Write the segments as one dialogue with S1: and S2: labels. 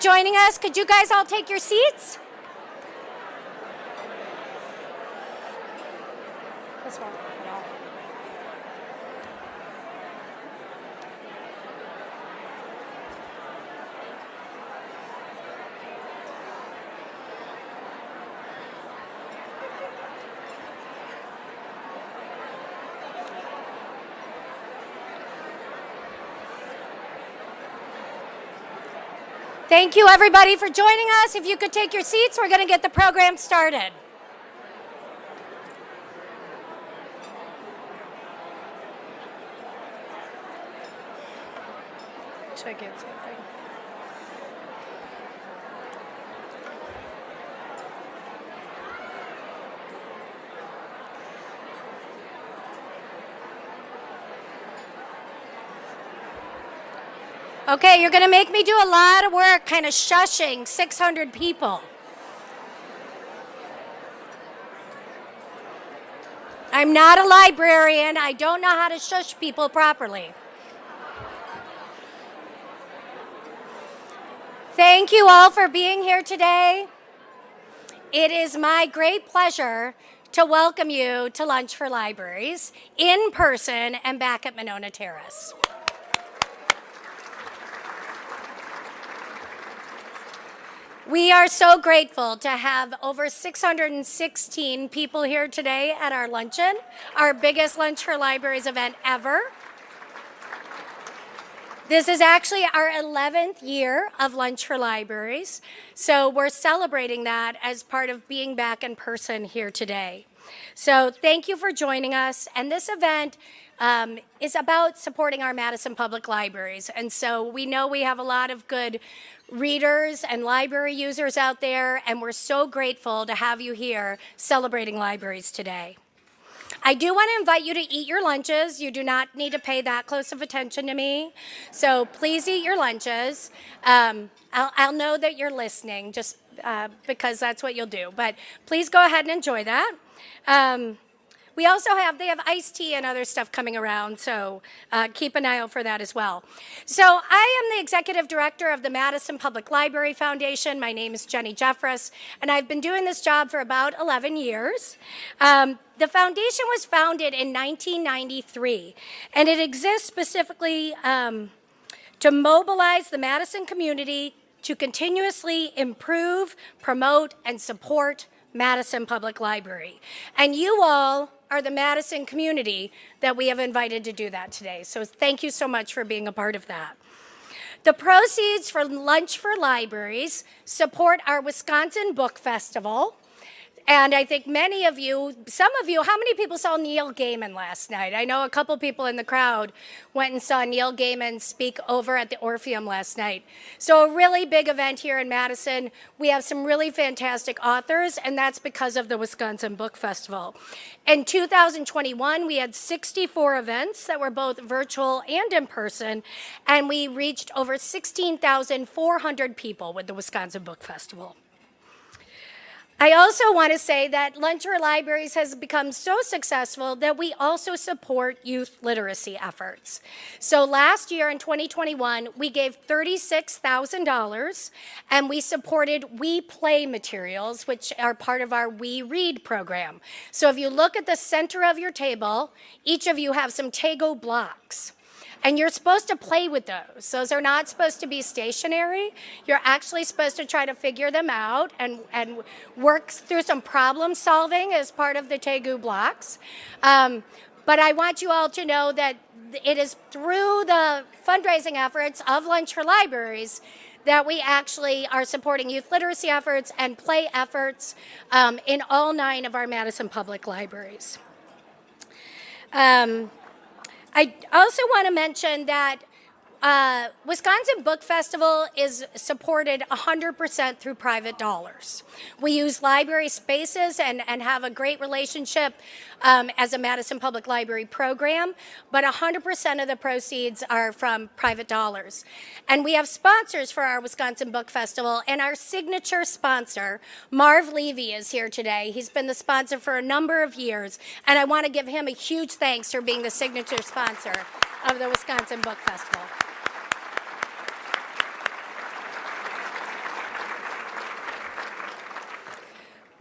S1: Joining us, could you guys all take your seats? This won't work at all. Thank you, everybody, for joining us. If you could take your seats, we're going to get the program started. I can't see a thing. Okay, you're going to make me do a lot of work kind of shushing 600 people. I'm not a librarian. I don't know how to shush people properly. Thank you all for being here today. It is my great pleasure to welcome you to Lunch for Libraries in person and back at Monona Terrace. We are so grateful to have over 616 people here today at our luncheon, our biggest Lunch for Libraries event ever. This is actually our 11th year of Lunch for Libraries, so we're celebrating that as part of being back in person here today. So thank you for joining us, and this event is about supporting our Madison Public Libraries, and so we know we have a lot of good readers and library users out there, and we're so grateful to have you here celebrating libraries today. I do want to invite you to eat your lunches. You do not need to pay that close of attention to me. So please eat your lunches. I'll know that you're listening just because that's what you'll do. But please go ahead and enjoy that. They have iced tea and other stuff coming around, so keep an eye out for that as well. So I am the executive director of the Madison Public Library Foundation. My name is Jenny Jeffress, and I've been doing this job for about 11 years. The foundation was founded in 1993, and it exists specifically to mobilize the Madison community to continuously improve, promote, and support Madison Public Library. And you all are the Madison community that we have invited to do that today. So thank you so much for being a part of that. The proceeds for Lunch for Libraries support our Wisconsin Book Festival. And I think many of you, some of you, how many people saw Neil Gaiman last night? I know a couple people in the crowd went and saw Neil Gaiman speak over at the Orpheum last night. So a really big event here in Madison. We have some really fantastic authors, and that's because of the Wisconsin Book Festival. In 2021, we had 64 events that were both virtual and in person, and we reached over 16,400 people with the Wisconsin Book Festival. I also want to say that Lunch for Libraries has become so successful that we also support youth literacy efforts. So last year in 2021, we gave $36,000 and we supported We Play materials, which are part of our We Read program. So if you look at the center of your table, each of you have some Tego blocks. And you're supposed to play with those. Those are not supposed to be stationary. You're actually supposed to try to figure them out and work through some problem solving as part of the Tegu blocks. But I want you all to know that it is through the fundraising efforts of Lunch for Libraries that we actually are supporting youth literacy efforts and play efforts in all 9 of our Madison Public Libraries. I also want to mention that Wisconsin Book Festival is supported 100% through private dollars. We use library spaces and have a great relationship as a Madison Public Library program, but 100% of the proceeds are from private dollars. And we have sponsors for our Wisconsin Book Festival, and our signature sponsor, Marv Levy, is here today. He's been the sponsor for a number of years, and I want to give him a huge thanks for being the signature sponsor of the Wisconsin Book Festival.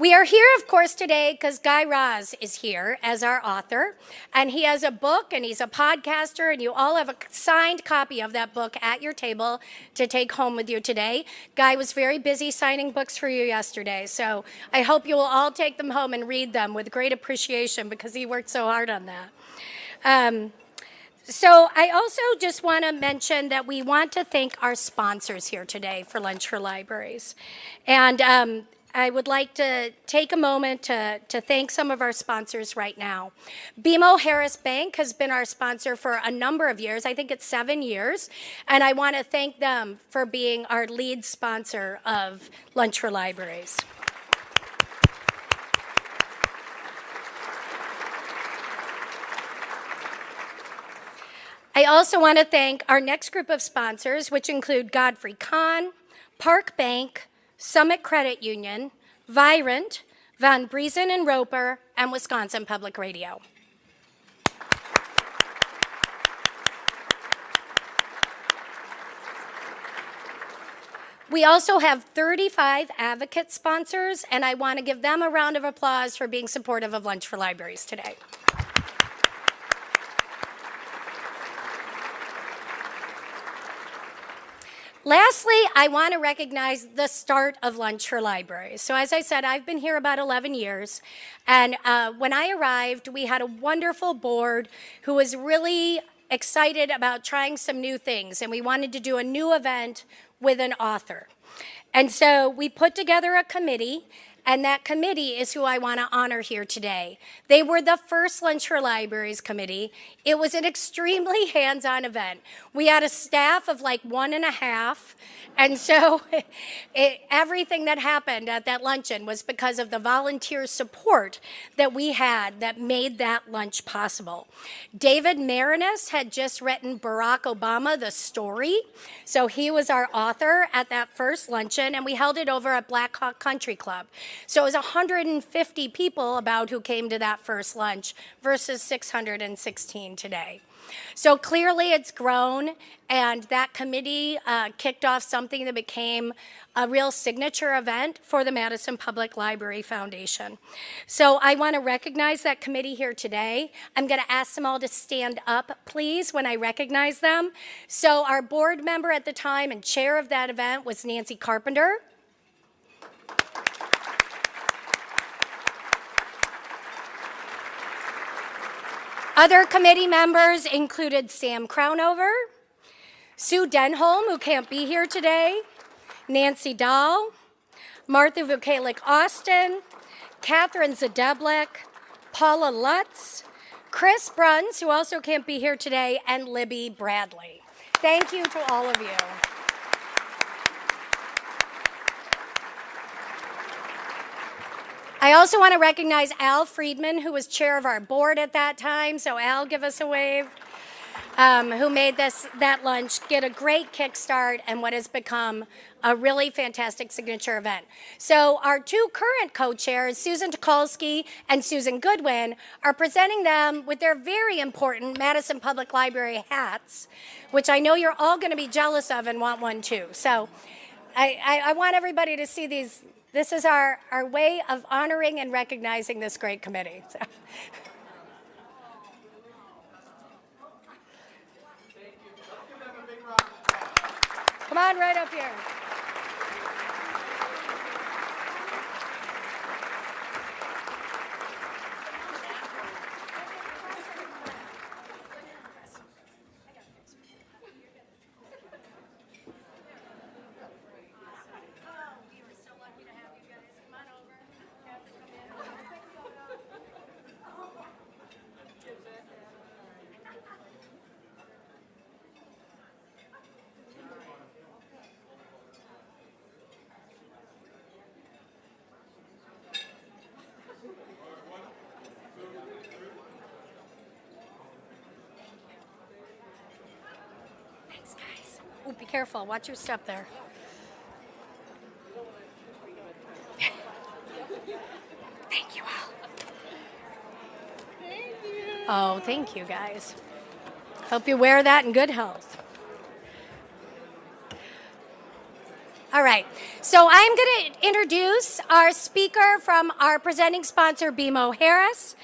S1: We are here, of course, today because Guy Raz is here as our author, and he has a book, and he's a podcaster, and you all have a signed copy of that book at your table to take home with you today. Guy was very busy signing books for you yesterday, so I hope you will all take them home and read them with great appreciation because he worked so hard on that. So I also just want to mention that we want to thank our sponsors here today for Lunch for Libraries. And I would like to take a moment to thank some of our sponsors right now. BMO Harris Bank has been our sponsor for a number of years. I think it's 7 years. And I want to thank them for being our lead sponsor of Lunch for Libraries. I also want to thank our next group of sponsors, which include Godfrey Kahn, Park Bank, Summit Credit Union, Virant, Van Briesen and Roper, and Wisconsin Public Radio. We also have 35 advocate sponsors, and I want to give them a round of applause for being supportive of Lunch for Libraries today. Lastly, I want to recognize the start of Lunch for Libraries. So as I said, I've been here about 11 years, and when I arrived, we had a wonderful board who was really excited about trying some new things, and we wanted to do a new event with an author. And so we put together a committee, and that committee is who I want to honor here today. They were the first Lunch for Libraries committee. It was an extremely hands-on event. We had a staff of like 1.5, and so everything that happened at that luncheon was because of the volunteer support that we had that made that lunch possible. David Marinus had just written Barack Obama, the story, so he was our author at that first luncheon, and we held it over at Black Hawk Country Club. So it was 150 people about who came to that first lunch versus 616 today. So clearly it's grown, and that committee kicked off something that became a real signature event for the Madison Public Library Foundation. So I want to recognize that committee here today. I'm going to ask them all to stand up, please, when I recognize them. So our board member at the time and chair of that event was Nancy Carpenter. Other committee members included Sam Crownover, Sue Denholm, who can't be here today, Nancy Dahl, Martha Vukalik-Austin, Catherine Zadeblik, Paula Lutz, Chris Bruns, who also can't be here today, and Libby Bradley. Thank you to all of you. I also want to recognize Al Friedman, who was chair of our board at that time. So Al, give us a wave. Who made that lunch get a great kickstart and what has become a really fantastic signature event. So our two current co-chairs, Susan Tukolsky and Susan Goodwin, are presenting them with their very important Madison Public Library hats, which I know you're all going to be jealous of and want one too. So I want everybody to see these. This is our way of honoring and recognizing this great committee. So. Come on, right up here. Ooh, be careful. Watch your step there. Thank you all.
S2: Thank you.
S1: Oh, thank you, guys. Hope you wear that in good health. All right. So I'm going to introduce our speaker from our presenting sponsor, BMO Harris.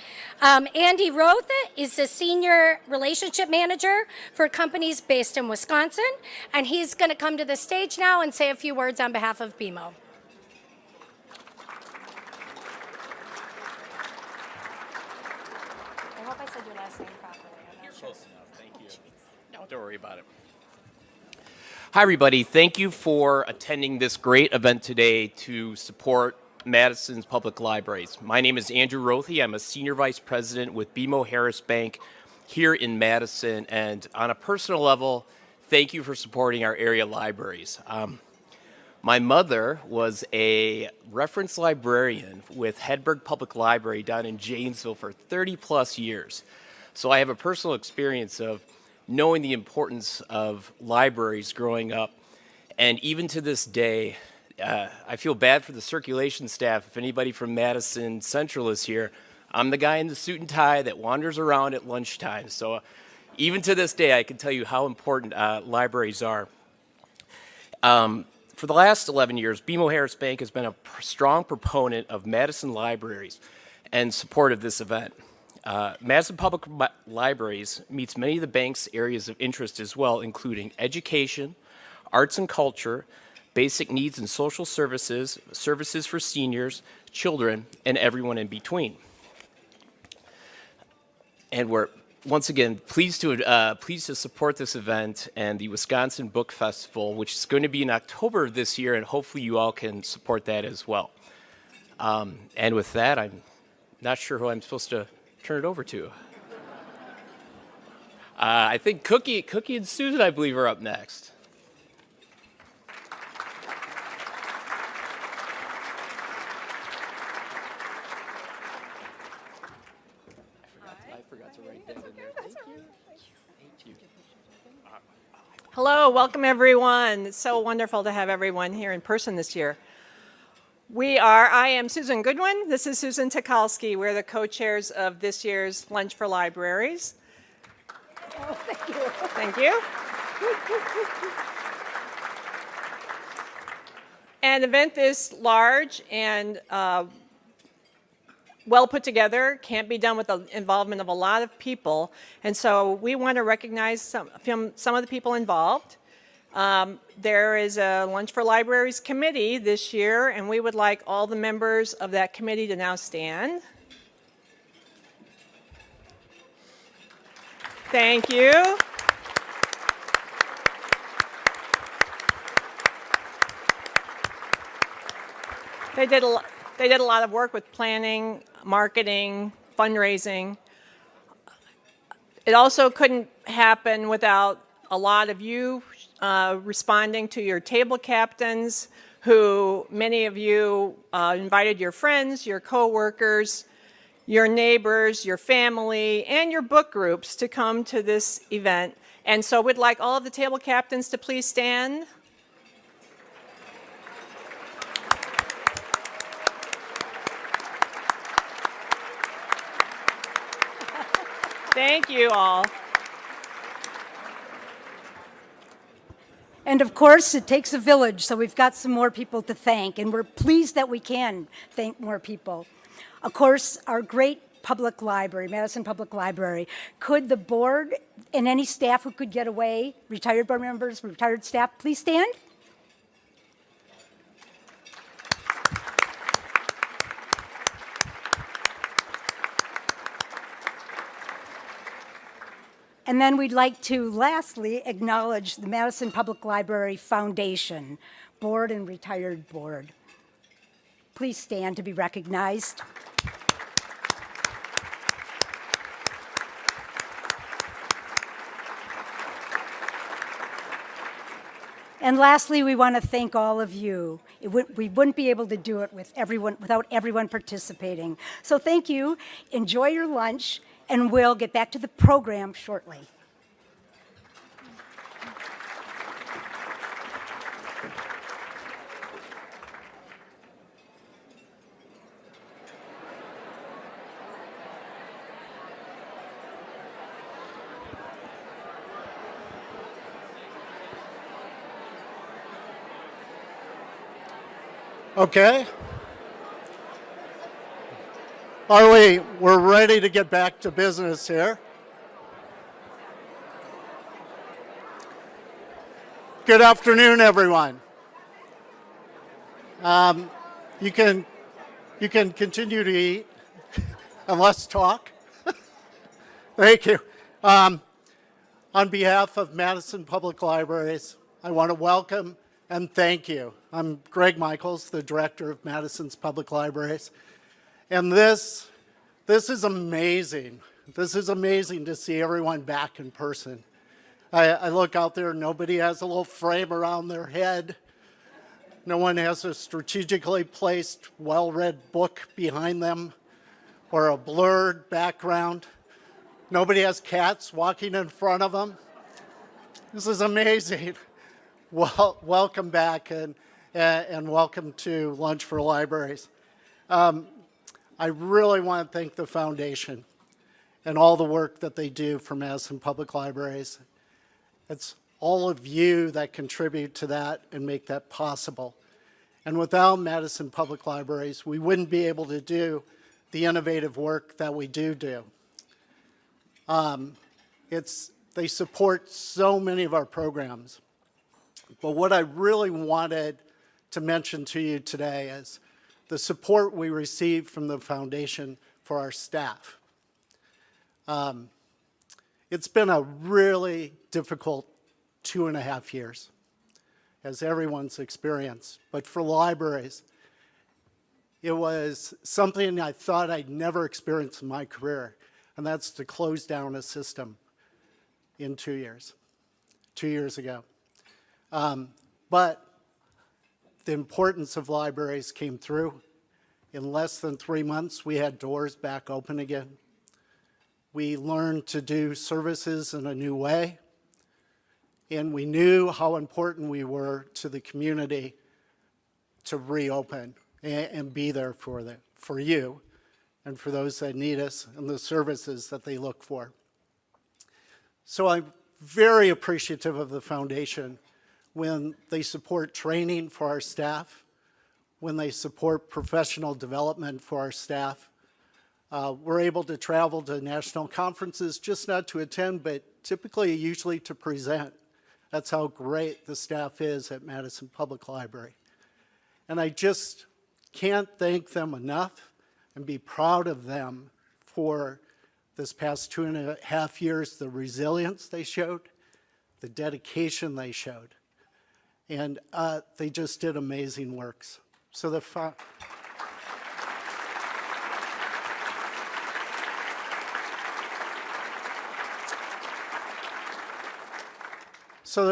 S1: Andy Rothy is the Senior Relationship Manager for companies based in Wisconsin. And he's going to come to the stage now and say a few words on behalf of BMO. I hope I said your last name properly.
S2: You're close enough. Thank you. Don't worry about it. Hi, everybody. Thank you for attending this great event today to support Madison's public libraries. My name is Andrew Rothy. I'm a Senior Vice President with BMO Harris Bank here in Madison. And on a personal level, thank you for supporting our area libraries. My mother was a reference librarian with Hedberg Public Library down in Janesville for 30 plus years. So I have a personal experience of knowing the importance of libraries growing up. And even to this day, I feel bad for the circulation staff. If anybody from Madison Central is here, I'm the guy in the suit and tie that wanders around at lunchtime. So even to this day, I can tell you how important libraries are. For the last 11 years, BMO Harris Bank has been a strong proponent of Madison libraries and support of this event. Madison Public Libraries meets many of the bank's areas of interest as well, including education, arts and culture, basic needs and social services, services for seniors, children, and everyone in between. And we're, once again, pleased to support this event and the Wisconsin Book Festival, which is going to be in October of this year, and hopefully you all can support that as well. And with that, I'm not sure who I'm supposed to turn it over to. I think Cookie and Susan, I believe, are up next. I forgot to write that in there. Thank you.
S3: Hello, welcome everyone. It's so wonderful to have everyone here in person this year. I am Susan Goodwin. This is Susan Tucholsky. We're the co-chairs of this year's Lunch for Libraries.
S1: Oh, thank you.
S3: Thank you. An event this large and well put together can't be done with the involvement of a lot of people. And so we want to recognize some of the people involved. There is a Lunch for Libraries committee this year, and we would like all the members of that committee to now stand. Thank you. They did a lot of work with planning, marketing, fundraising. It also couldn't happen without a lot of you responding to your table captains, who many of you invited your friends, your coworkers, your neighbors, your family, and your book groups to come to this event. And so we'd like all of the table captains to please stand. Thank you all.
S4: And of course, it takes a village, so we've got some more people to thank, and we're pleased that we can thank more people. Of course, our great public library, Madison Public Library. Could the board and any staff who could get away, retired board members, retired staff, please stand? And then we'd like to lastly acknowledge the Madison Public Library Foundation, board and retired board. Please stand to be recognized. And lastly, we want to thank all of you. We wouldn't be able to do it without everyone participating. So thank you. Enjoy your lunch, and we'll get back to the program shortly.
S5: Okay. We're ready to get back to business here. Good afternoon, everyone. You can continue to eat and let's talk. Thank you. On behalf of Madison Public Libraries, I want to welcome and thank you. I'm Greg Michaels, the director of Madison's Public Libraries. And this is amazing. This is amazing to see everyone back in person. I look out there, nobody has a little frame around their head. No one has a strategically placed, well-read book behind them or a blurred background. Nobody has cats walking in front of them. This is amazing. Well, welcome back and welcome to Lunch for Libraries. I really want to thank the foundation and all the work that they do for Madison Public Libraries. It's all of you that contribute to that and make that possible. And without Madison Public Libraries, we wouldn't be able to do the innovative work that we do. They support so many of our programs. But what I really wanted to mention to you today is the support we receive from the foundation for our staff. It's been a really difficult 2.5 years, as everyone's experienced. But for libraries, it was something I thought I'd never experienced in my career, and that's to close down a system in 2 years, 2 years ago. But the importance of libraries came through. In less than 3 months, we had doors back open again. We learned to do services in a new way, and we knew how important we were to the community to reopen and be there for you and for those that need us and the services that they look for. So I'm very appreciative of the foundation when they support training for our staff, when they support professional development for our staff. We're able to travel to national conferences, just not to attend, but typically, usually to present. That's how great the staff is at Madison Public Library. And I just can't thank them enough and be proud of them for this past 2.5 years, the resilience they showed, the dedication they showed. And they just did amazing works. So the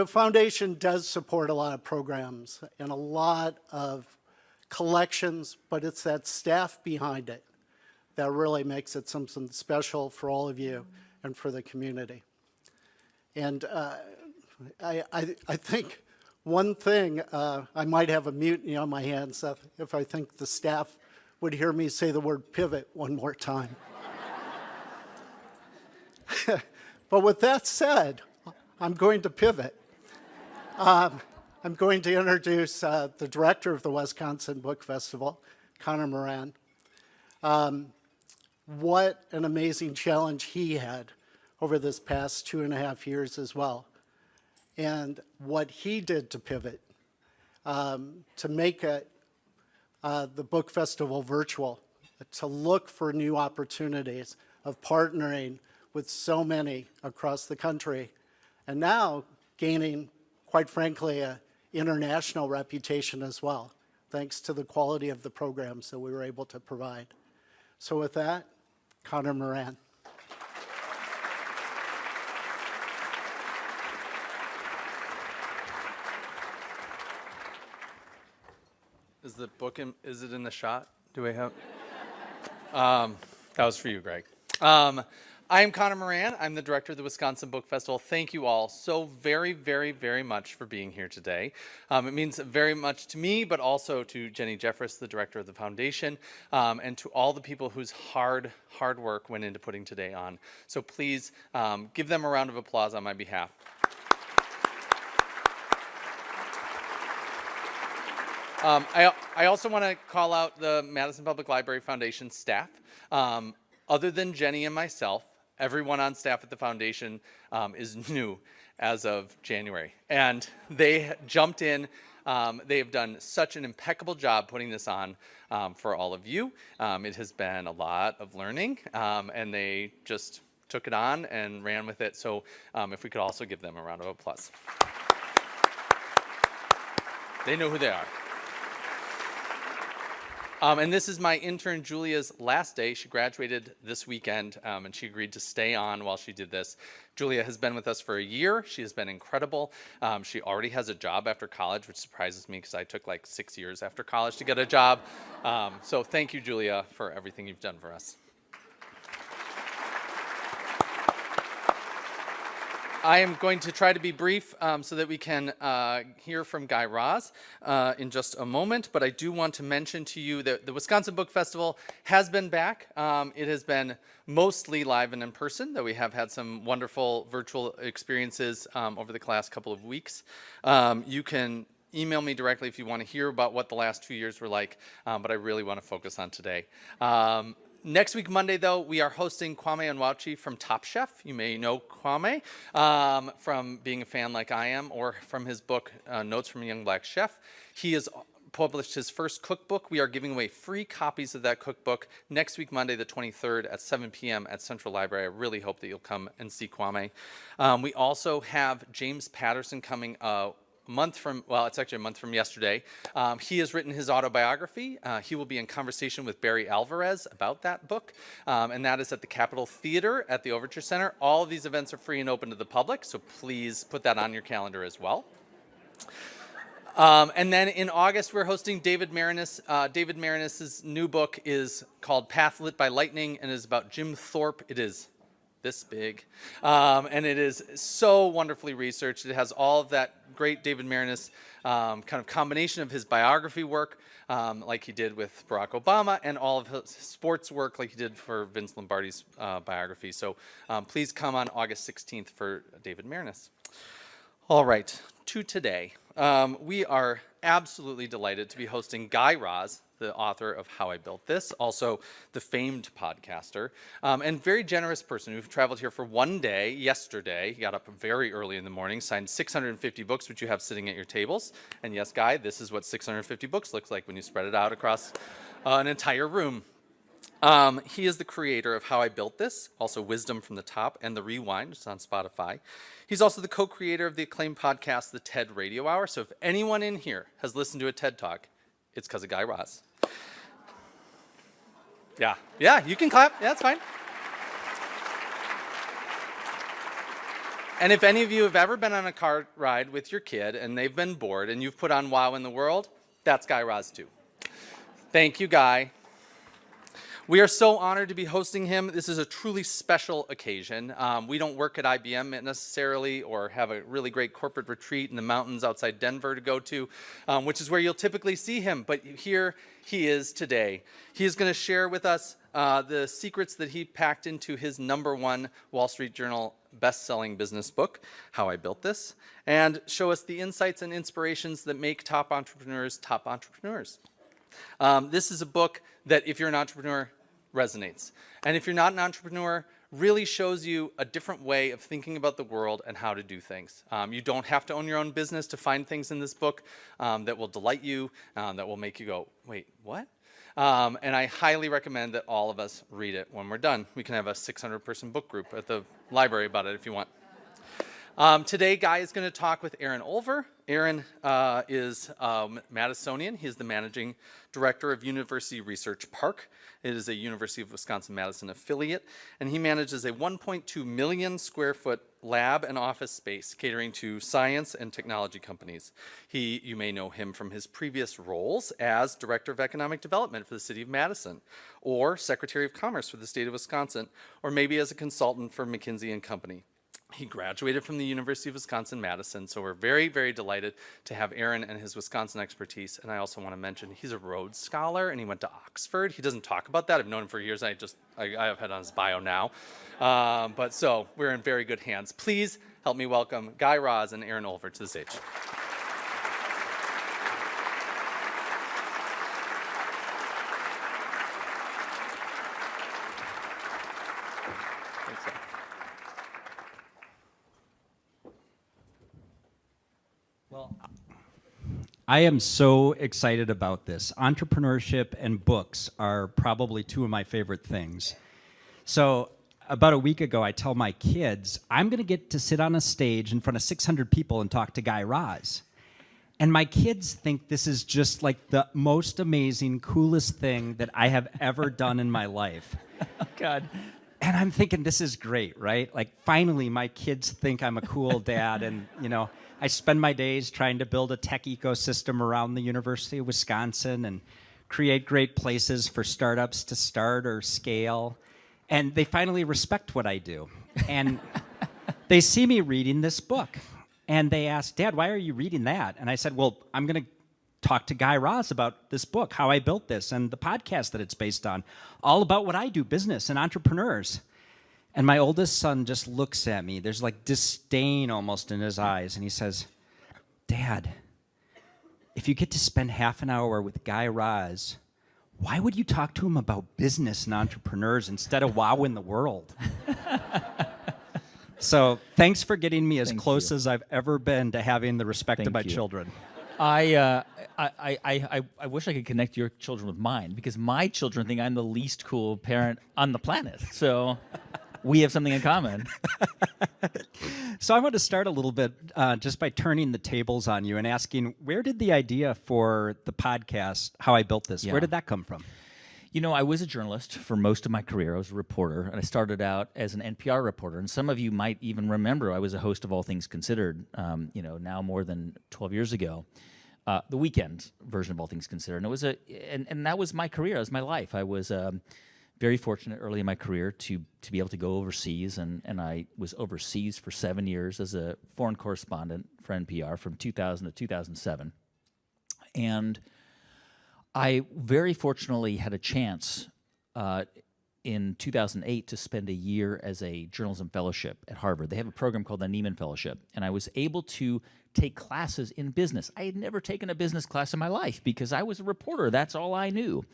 S5: foundation does support a lot of programs and a lot of collections, but it's that staff behind it that really makes it something special for all of you and for the community. And I think one thing, I might have a mutiny on my hands if I think the staff would hear me say the word pivot one more time. But with that said, I'm going to pivot. I'm going to introduce the director of the Wisconsin Book Festival, Connor Moran. What an amazing challenge he had over this past 2.5 years as well. And what he did to pivot, to make it, the book festival virtual, to look for new opportunities of partnering with so many across the country, and now gaining, quite frankly, an international reputation as well, thanks to the quality of the programs that we were able to provide. So with that, Connor Moran.
S6: Is the book is it in the shot? Do we have? That was for you, Greg. I am Connor Moran. I'm the director of the Wisconsin Book Festival. Thank you all so very, very, very much for being here today. It means very much to me, but also to Jenny Jeffress, the director of the foundation, and to all the people whose hard work went into putting today on. So please give them a round of applause on my behalf. I also want to call out the Madison Public Library Foundation staff. Other than Jenny and myself, everyone on staff at the foundation is new as of January. And they jumped in. They have done such an impeccable job putting this on for all of you. It has been a lot of learning, and they just took it on and ran with it. So if we could also give them a round of applause. They know who they are. And this is my intern Julia's last day. She graduated this weekend, and she agreed to stay on while she did this. Julia has been with us for a year. She has been incredible. She already has a job after college, which surprises me because I took like 6 years after college to get a job. So thank you, Julia, for everything you've done for us. I am going to try to be brief so that we can hear from Guy Raz in just a moment, but I do want to mention to you that the Wisconsin Book Festival has been back. It has been mostly live and in person, though we have had some wonderful virtual experiences over the last couple of weeks. You can email me directly if you want to hear about what the last 2 years were like, but I really want to focus on today. Next week, Monday, though, we are hosting Kwame Onwuachi from Top Chef. You may know Kwame from being a fan like I am, or from his book, Notes from a Young Black Chef. He has published his first cookbook. We are giving away free copies of that cookbook next week, Monday, the 23rd at 7 p.m. at Central Library. I really hope that you'll come and see Kwame. We also have James Patterson coming it's actually a month from yesterday. He has written his autobiography. He will be in conversation with Barry Alvarez about that book, and that is at the Capitol Theater at the Overture Center. All of these events are free and open to the public, so please put that on your calendar as well. And then in August, we're hosting David Marinis. David Marinis' new book is called Path Lit by Lightning and is about Jim Thorpe. It is this big, and it is so wonderfully researched. It has all of that great David Marinis kind of combination of his biography work, like he did with Barack Obama, and all of his sports work, like he did for Vince Lombardi's biography. So please come on August 16th for David Marinis. All right, to today. We are absolutely delighted to be hosting Guy Raz, the author of How I Built This, also the famed podcaster, and very generous person who traveled here for one day yesterday. He got up very early in the morning, signed 650 books, which you have sitting at your tables. And yes, Guy, this is what 650 books looks like when you spread it out across an entire room. He is the creator of How I Built This, also Wisdom from the Top, and The Rewind, which is on Spotify. He's also the co-creator of the acclaimed podcast, The TED Radio Hour. So if anyone in here has listened to a TED Talk, it's because of Guy Raz. Yeah, you can clap. Yeah, that's fine. And if any of you have ever been on a car ride with your kid and they've been bored and you've put on Wow in the World, that's Guy Raz too. Thank you, Guy. We are so honored to be hosting him. This is a truly special occasion. We don't work at IBM necessarily or have a really great corporate retreat in the mountains outside Denver to go to, which is where you'll typically see him. But here he is today. He is going to share with us the secrets that he packed into his #1 Wall Street Journal best-selling business book, How I Built This, and show us the insights and inspirations that make top entrepreneurs top entrepreneurs. This is a book that, if you're an entrepreneur, resonates. And if you're not an entrepreneur, really shows you a different way of thinking about the world and how to do things. You don't have to own your own business to find things in this book that will delight you, that will make you go, wait, what? And I highly recommend that all of us read it when we're done. We can have a 600-person book group at the library about it if you want. Today, Guy is going to talk with Aaron Olver. Aaron is Madisonian. He is the managing director of University Research Park. It is a University of Wisconsin-Madison affiliate, and he manages a 1.2 million square foot lab and office space catering to science and technology companies. You may know him from his previous roles as Director of Economic Development for the City of Madison, or Secretary of Commerce for the state of Wisconsin, or maybe as a consultant for McKinsey & Company. He graduated from the University of Wisconsin-Madison, so we're very, very delighted to have Aaron and his Wisconsin expertise. And I also want to mention he's a Rhodes Scholar, and he went to Oxford. He doesn't talk about that. I've known him for years. I have had on his bio now. But so we're in very good hands. Please help me welcome Guy Raz and Aaron Olver to the stage.
S7: I am so excited about this. Entrepreneurship and books are probably two of my favorite things. So about a week ago, I tell my kids, I'm going to get to sit on a stage in front of 600 people and talk to Guy Raz. And my kids think this is just like the most amazing, coolest thing that I have ever done in my life.
S8: Oh, God.
S7: And I'm thinking, this is great, right? Like, finally, my kids think I'm a cool dad. And, I spend my days trying to build a tech ecosystem around the University of Wisconsin and create great places for startups to start or scale. And they finally respect what I do. And they see me reading this book. And they ask, Dad, why are you reading that? And I said, well, I'm going to talk to Guy Raz about this book, how I built this, and the podcast that it's based on, all about what I do, business and entrepreneurs. And my oldest son just looks at me. There's like disdain almost in his eyes. And he says, Dad, if you get to spend half an hour with Guy Raz, why would you talk to him about business and entrepreneurs instead of wowing the world? So thanks for getting me as close as I've ever been to having the respect of my children.
S8: I wish I could connect your children with mine, because my children think I'm the least cool parent on the planet. So we have something in common.
S7: So I want to start a little bit just by turning the tables on you and asking, where did the idea for the podcast, How I Built This, where did that come from?
S8: I was a journalist for most of my career. I was a reporter, and I started out as an NPR reporter. And some of you might even remember I was a host of All Things Considered, now more than 12 years ago, the weekend version of All Things Considered. And it was and that was my career, that was my life. I was very fortunate early in my career to be able to go overseas, and I was overseas for 7 years as a foreign correspondent for NPR from 2000 to 2007. And I very fortunately had a chance in 2008 to spend a year as a journalism fellowship at Harvard. They have a program called the Nieman Fellowship, and I was able to take classes in business. I had never taken a business class in my life because I was a reporter. That's all I knew.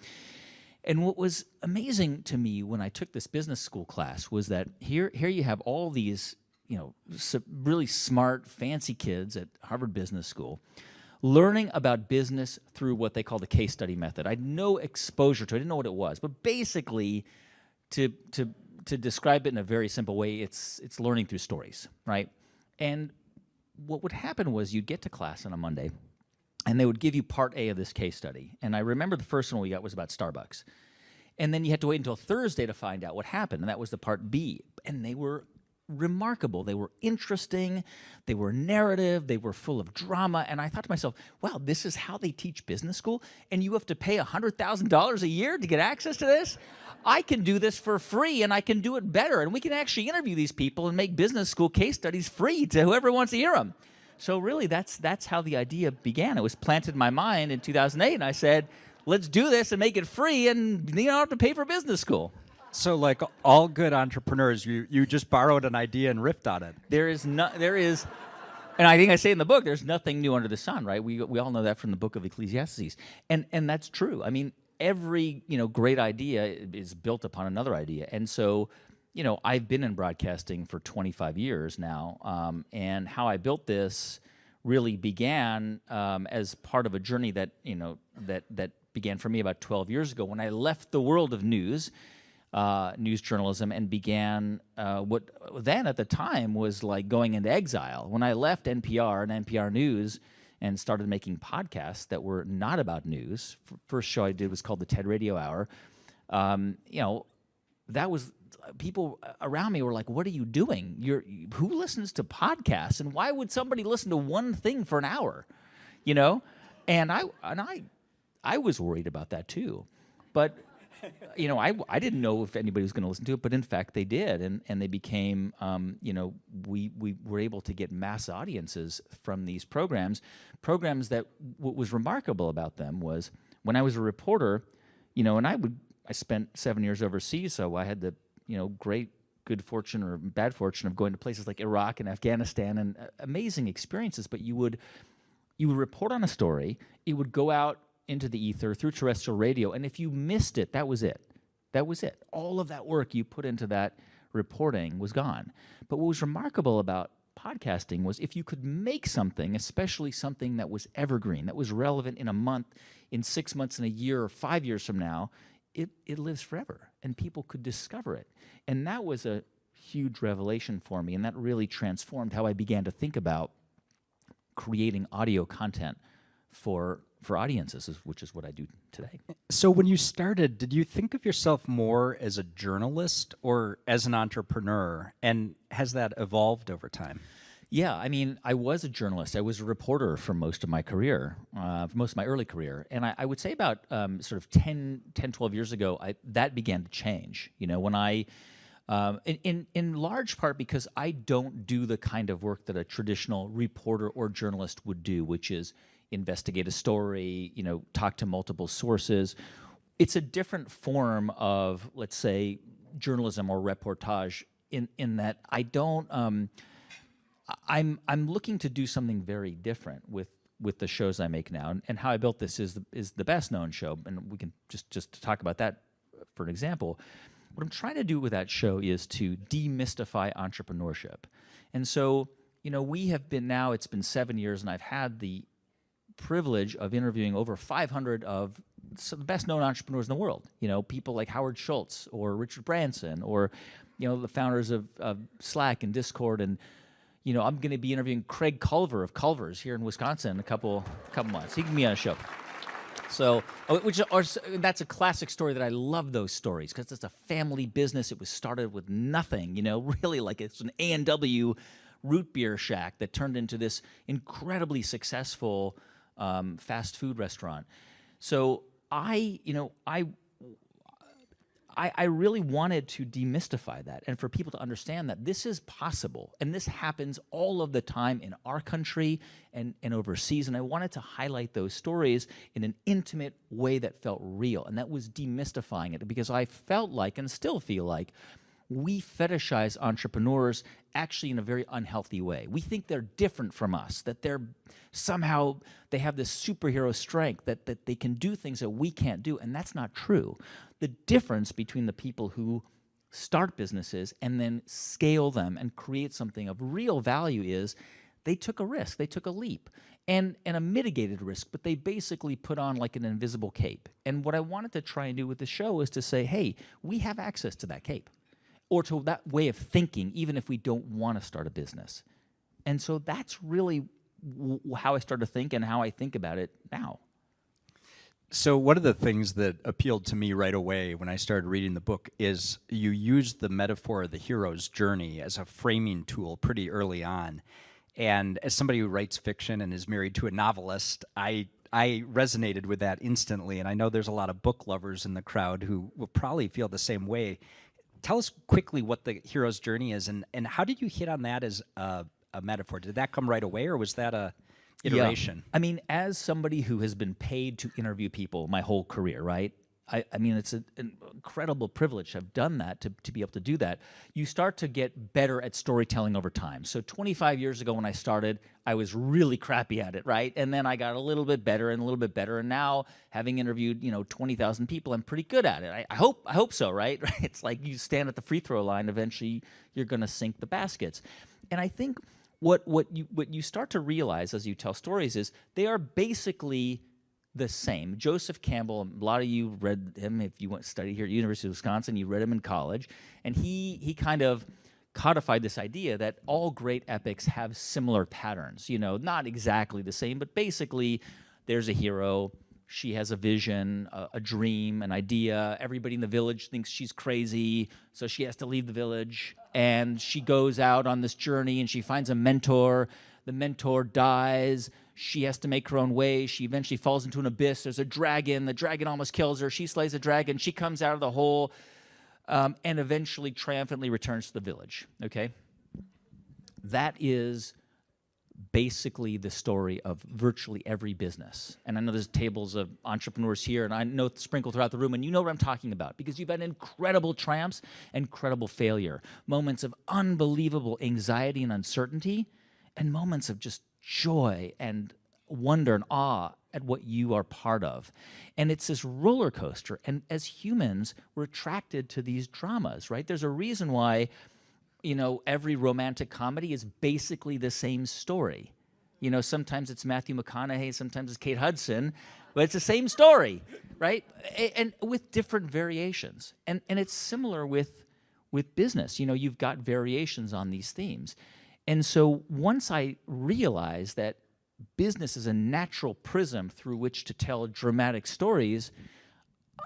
S8: And what was amazing to me when I took this business school class was that here you have all these, really smart, fancy kids at Harvard Business School learning about business through what they call the case study method. I had no exposure to it. I didn't know what it was. But basically, to describe it in a very simple way, it's learning through stories, right? And what would happen was you'd get to class on a Monday, and they would give you part A of this case study. And I remember the first one we got was about Starbucks. And then you had to wait until Thursday to find out what happened, and that was the part B. And they were remarkable. They were interesting. They were narrative. They were full of drama. And I thought to myself, wow, this is how they teach business school? And you have to pay $100,000 a year to get access to this? I can do this for free, and I can do it better. And we can actually interview these people and make business school case studies free to whoever wants to hear them. So really, that's how the idea began. It was planted in my mind in 2008, and I said, let's do this and make it free, and you don't have to pay for business school.
S7: So like all good entrepreneurs, you just borrowed an idea and riffed on it.
S8: There is, and I think I say in the book, there's nothing new under the sun, right? We all know that from the book of Ecclesiastes. And that's true. I mean, every, great idea is built upon another idea. And so, I've been in broadcasting for 25 years now, and How I Built This really began as part of a journey that, that began for me about 12 years ago when I left the world of news journalism, and began what then at the time was like going into exile. When I left NPR and NPR News and started making podcasts that were not about news, first show I did was called the TED Radio Hour. That was, people around me were like, what are you doing? Who listens to podcasts, and why would somebody listen to one thing for an hour? And I was worried about that too. But I didn't know if anybody was going to listen to it, but in fact they did, and they became, we were able to get mass audiences from these programs that what was remarkable about them was when I was a reporter, and I spent 7 years overseas, so I had the, good fortune or bad fortune of going to places like Iraq and Afghanistan, and amazing experiences. But you would report on a story, it would go out into the ether through terrestrial radio, and if you missed it, that was it. That was it. All of that work you put into that reporting was gone. But what was remarkable about podcasting was if you could make something, especially something that was evergreen, that was relevant in a month, in 6 months, in a year, or 5 years from now, it lives forever, and people could discover it. And that was a huge revelation for me, and that really transformed how I began to think about creating audio content for audiences, which is what I do today.
S7: So when you started, did you think of yourself more as a journalist or as an entrepreneur? And has that evolved over time?
S8: Yeah, I mean, I was a journalist. I was a reporter for most of my career, for most of my early career. And I would say about sort of 10, 12 years ago, that began to change. You know, when in large part because I don't do the kind of work that a traditional reporter or journalist would do, which is investigate a story, you know, talk to multiple sources. It's a different form of, let's say, journalism or reportage in that I don't. I'm looking to do something very different with the shows I make now, and how I built this is the best known show, and we can just talk about that for an example. What I'm trying to do with that show is to demystify entrepreneurship, and so you know we have been now it's been 7 years, and I've had the privilege of interviewing over 500 of some of the best known entrepreneurs in the world. You know, people like Howard Schultz or Richard Branson, or you know the founders of Slack and Discord, and you know I'm going to be interviewing Craig Culver of Culver's here in Wisconsin in a couple months. He can be on a show. So, that's a classic story that I love those stories because it's a family business. It was started with nothing, you know, really like it's an A&W root beer shack that turned into this incredibly successful fast food restaurant. So I really wanted to demystify that and for people to understand that this is possible and this happens all of the time in our country and overseas. And I wanted to highlight those stories in an intimate way that felt real. And that was demystifying it because I felt like and still feel like we fetishize entrepreneurs actually in a very unhealthy way. We think they're different from us, that they're somehow they have this superhero strength, that they can do things that we can't do, and that's not true. The difference between the people who start businesses and then scale them and create something of real value is they took a risk, they took a leap, and a mitigated risk, but they basically put on like an invisible cape. And what I wanted to try and do with the show is to say, hey, we have access to that cape, or to that way of thinking, even if we don't want to start a business. And so that's really how I started to think and how I think about it now.
S7: So one of the things that appealed to me right away when I started reading the book is you used the metaphor of the hero's journey as a framing tool pretty early on. And as somebody who writes fiction and is married to a novelist, I resonated with that instantly. And I know there's a lot of book lovers in the crowd who will probably feel the same way. Tell us quickly what the hero's journey is, and how did you hit on that as a metaphor? Did that come right away, or was that a iteration?
S8: Yeah. I mean, as somebody who has been paid to interview people my whole career, right? I mean, it's an incredible privilege to have done that, to be able to do that. You start to get better at storytelling over time. So 25 years ago when I started, I was really crappy at it, right? And then I got a little bit better and a little bit better. And now, having interviewed 20,000 people, I'm pretty good at it. I hope so, right? It's like you stand at the free throw line, eventually you're going to sink the baskets. And I think what you start to realize as you tell stories is they are basically the same. Joseph Campbell, a lot of you read him if you went to study here at University of Wisconsin, you read him in college, and he kind of codified this idea that all great epics have similar patterns, not exactly the same, but basically there's a hero, she has a vision, a dream, an idea, everybody in the village thinks she's crazy, so she has to leave the village, and she goes out on this journey and she finds a mentor, the mentor dies, she has to make her own way. She eventually falls into an abyss. There's a dragon. The dragon almost kills her. She slays the dragon. She comes out of the hole and eventually triumphantly returns to the village. Okay? That is basically the story of virtually every business. And I know there's tables of entrepreneurs here, and I know it's sprinkled throughout the room, and you know what I'm talking about because you've had incredible triumphs, incredible failure, moments of unbelievable anxiety and uncertainty, and moments of just joy and wonder and awe at what you are part of. And it's this roller coaster. And as humans, we're attracted to these dramas, right? There's a reason why every romantic comedy is basically the same story. Sometimes it's Matthew McConaughey, sometimes it's Kate Hudson, but it's the same story, right? And with different variations. And it's similar with business. You've got variations on these themes. And so once I realized that business is a natural prism through which to tell dramatic stories,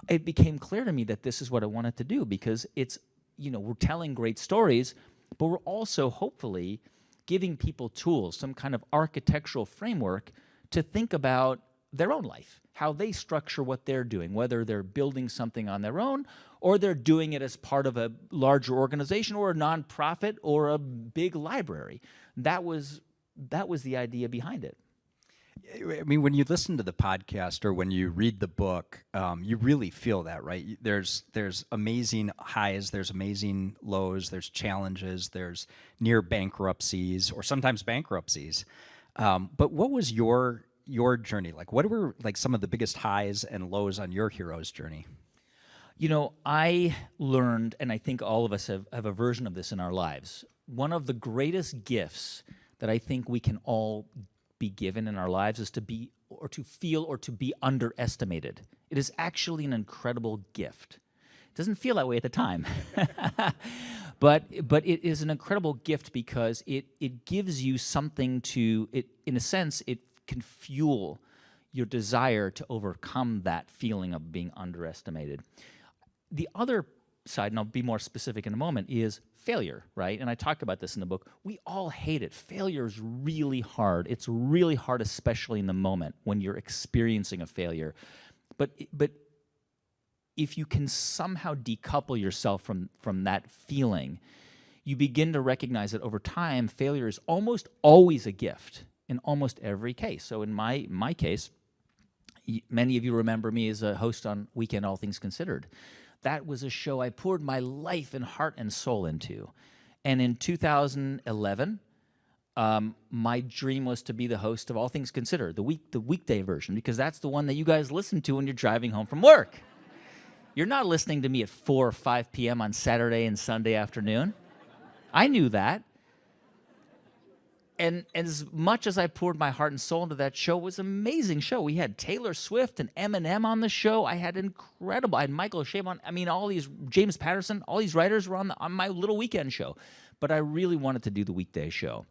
S8: it became clear to me that this is what I wanted to do, because it's, we're telling great stories, but we're also hopefully giving people tools, some kind of architectural framework to think about their own life, how they structure what they're doing, whether they're building something on their own or they're doing it as part of a larger organization or a nonprofit or a big library. That was the idea behind it.
S7: I mean, when you listen to the podcast or when you read the book, you really feel that, right? There's amazing highs, there's amazing lows, there's challenges, there's near bankruptcies or sometimes bankruptcies. But what was your journey like? What were like some of the biggest highs and lows on your hero's journey?
S8: I learned, and I think all of us have a version of this in our lives. One of the greatest gifts that I think we can all be given in our lives is to be or to feel or to be underestimated. It is actually an incredible gift. It doesn't feel that way at the time. but it is an incredible gift because it gives you something to it. In a sense, it can fuel your desire to overcome that feeling of being underestimated. The other side, and I'll be more specific in a moment, is failure, right? And I talk about this in the book. We all hate it. Failure is really hard. It's really hard, especially in the moment when you're experiencing a failure. But if you can somehow decouple yourself from that feeling, you begin to recognize that over time, failure is almost always a gift in almost every case. So in my case, many of you remember me as a host on Weekend All Things Considered. That was a show I poured my life and heart and soul into. And in 2011, my dream was to be the host of All Things Considered, the weekday version, because that's the one that you guys listen to when you're driving home from work. You're not listening to me at 4 or 5 p.m. on Saturday and Sunday afternoon. I knew that. And as much as I poured my heart and soul into that show, it was an amazing show. We had Taylor Swift and Eminem on the show. I had Michael Chabon. I mean, all these, James Patterson, all these writers were on my little weekend show. But I really wanted to do the weekday show.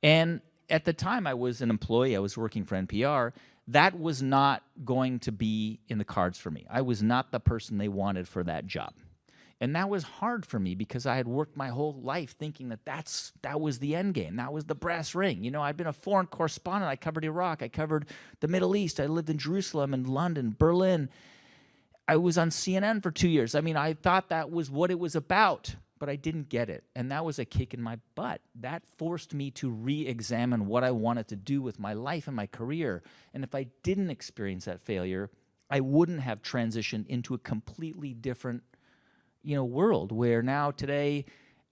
S8: And at the time, I was an employee. I was working for NPR. That was not going to be in the cards for me. I was not the person they wanted for that job. And that was hard for me because I had worked my whole life thinking that was the end game. That was the brass ring. I'd been a foreign correspondent. I covered Iraq. I covered the Middle East. I lived in Jerusalem and London, Berlin. I was on CNN for 2 years. I mean, I thought that was what it was about, but I didn't get it. And that was a kick in my butt. That forced me to re-examine what I wanted to do with my life and my career. And if I didn't experience that failure, I wouldn't have transitioned into a completely different world where now today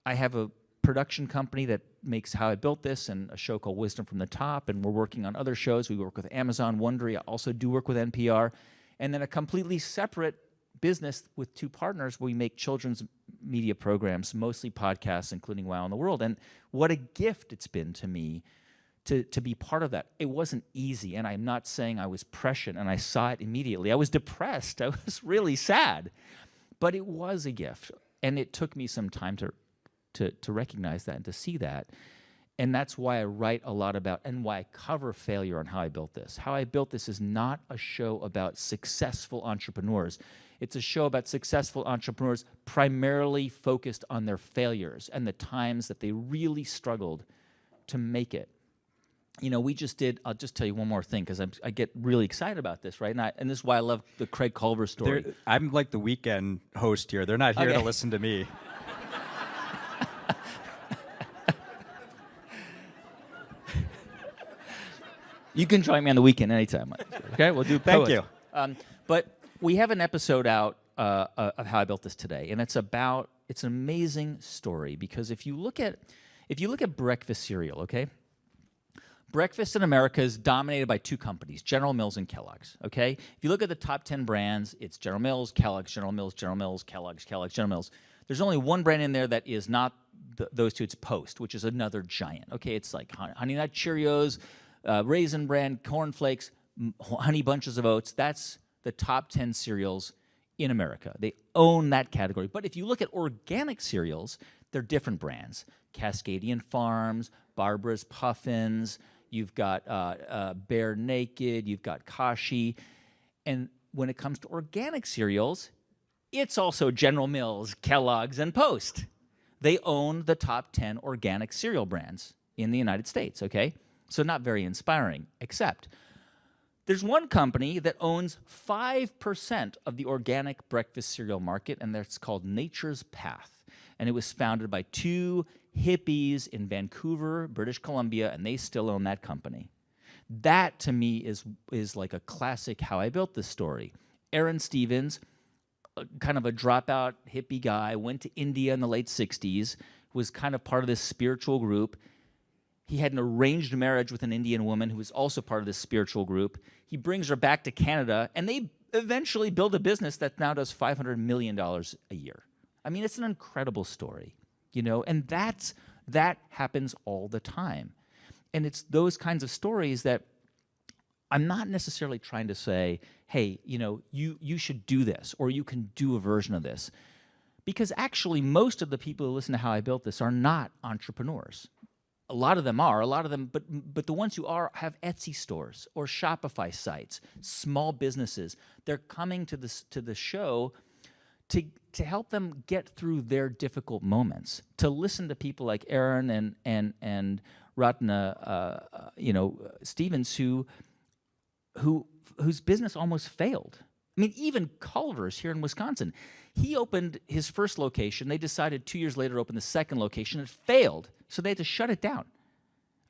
S8: I have a production company that makes How I Built This and a show called Wisdom from the Top, and we're working on other shows. We work with Amazon, Wondery. I also do work with NPR. And then a completely separate business with 2 partners where we make children's media programs, mostly podcasts, including Wow in the World. And what a gift it's been to me to be part of that. It wasn't easy, and I'm not saying I was prescient, and I saw it immediately. I was depressed. I was really sad. But it was a gift, and it took me some time to recognize that and to see that. And that's why I write a lot about and why I cover failure on How I Built This. How I Built This is not a show about successful entrepreneurs. It's a show about successful entrepreneurs primarily focused on their failures and the times that they really struggled to make it. We just did, I'll just tell you one more thing because I get really excited about this, right? And this is why I love the Craig Culver story.
S7: I'm like the weekend host here. They're not here to listen to me.
S8: You can join me on the weekend anytime. Okay, we'll do
S7: Thank you.
S8: But we have an episode out of How I Built This today, and it's an amazing story because if you look at breakfast cereal, okay? Breakfast in America is dominated by 2 companies, General Mills and Kellogg's, okay? If you look at the top 10 brands, it's General Mills, Kellogg's, General Mills, General Mills, Kellogg's, Kellogg's, General Mills. There's only one brand in there that is not those two, it's Post, which is another giant. Okay, it's like Honey Nut Cheerios, Raisin Bran, Corn Flakes, Honey Bunches of Oats. That's the top 10 cereals in America. They own that category. But if you look at organic cereals, they're different brands. Cascadian Farms, Barbara's Puffins, you've got Bare Naked, you've got Kashi. And when it comes to organic cereals, it's also General Mills, Kellogg's, and Post. They own the top 10 organic cereal brands in the United States, okay? So not very inspiring, except there's one company that owns 5% of the organic breakfast cereal market, and that's called Nature's Path. And it was founded by two hippies in Vancouver, British Columbia, and they still own that company. That, to me, is like a classic How I Built This story. Aaron Stevens, kind of a dropout hippie guy, went to India in the late 60s, was kind of part of this spiritual group. He had an arranged marriage with an Indian woman who was also part of this spiritual group. He brings her back to Canada, and they eventually build a business that now does $500 million a year. I mean, it's an incredible story, you know, and that happens all the time. And it's those kinds of stories that I'm not necessarily trying to say, hey, you know, you should do this, or you can do a version of this. Because actually, most of the people who listen to How I Built This are not entrepreneurs. A lot of them are, but the ones who are have Etsy stores or Shopify sites, small businesses. They're coming to the show to help them get through their difficult moments, to listen to people like Aaron and Ratna, Stevens, whose business almost failed. I mean, even Culver's here in Wisconsin. He opened his first location. They decided 2 years later to open the second location. It failed, so they had to shut it down.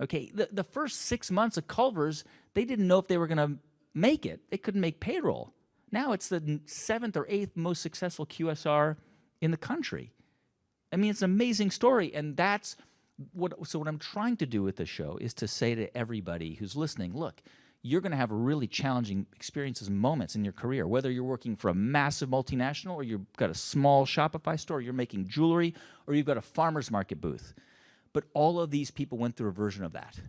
S8: Okay, the first 6 months of Culver's, they didn't know if they were going to make it. They couldn't make payroll. Now it's the 7th or 8th most successful QSR in the country. I mean, it's an amazing story, and that's what I'm trying to do with this show is to say to everybody who's listening, look, you're going to have really challenging experiences and moments in your career, whether you're working for a massive multinational or you've got a small Shopify store, you're making jewelry, or you've got a farmer's market booth. But all of these people went through a version of that.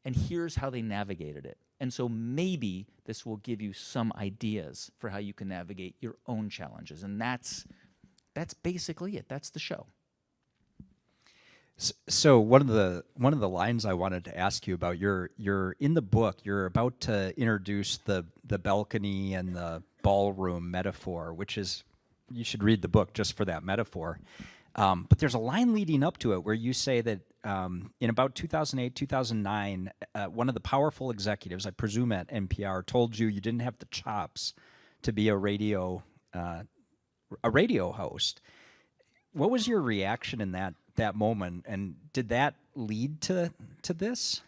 S8: And here's how they navigated it. And so maybe this will give you some ideas for how you can navigate your own challenges. And that's basically it. That's the show.
S7: So one of the lines I wanted to ask you about, you're in the book, you're about to introduce the balcony and the ballroom metaphor, which is, you should read the book just for that metaphor. But there's a line leading up to it where you say that in about 2008, 2009, one of the powerful executives, I presume at NPR, told you didn't have the chops to be a radio host. What was your reaction in that moment, and did that lead to this?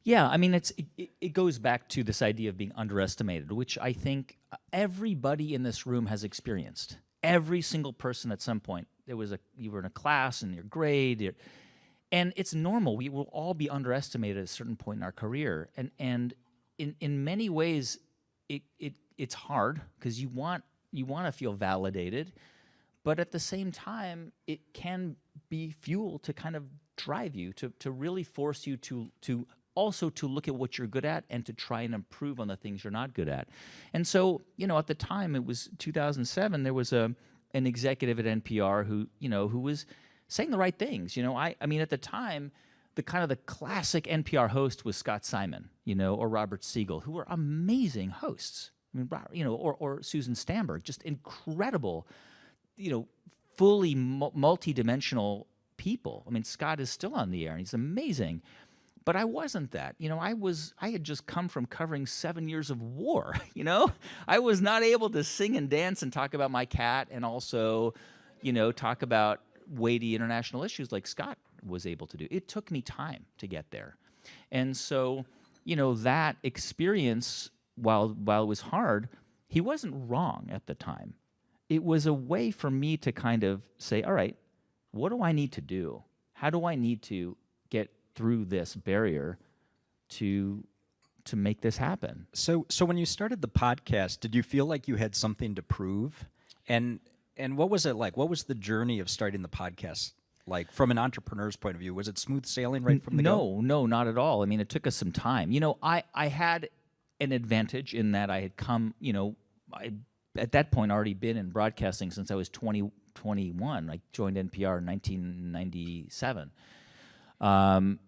S8: Yeah, I mean, it goes back to this idea of being underestimated, which I think everybody in this room has experienced. Every single person at some point. You were in a class in your grade, and it's normal. We will all be underestimated at a certain point in our career, and in many ways, it's hard because you want to feel validated, but at the same time, it can be fuel to kind of drive you to really force you to also to look at what you're good at and to try and improve on the things you're not good at. And so, at the time, it was 2007. There was an executive at NPR who was saying the right things. I mean, at the time, the classic NPR host was Scott Simon, or Robert Siegel, who were amazing hosts. I mean, or Susan Stamberg, just incredible, fully multi-dimensional people. I mean, Scott is still on the air, and he's amazing. But I wasn't that. I had just come from covering 7 years of war, I was not able to sing and dance and talk about my cat and also, talk about weighty international issues like Scott was able to do. It took me time to get there. And so, that experience, while it was hard, he wasn't wrong at the time. It was a way for me to kind of say, all right, what do I need to do? How do I need to get through this barrier to make this happen?
S7: So when you started the podcast, did you feel like you had something to prove? And what was it like? What was the journey of starting the podcast? Like from an entrepreneur's point of view, was it smooth sailing right from the go?
S8: No, not at all. I mean, it took us some time. I had an advantage in that I had come, I at that point already been in broadcasting since I was 21. I joined NPR in 1997. And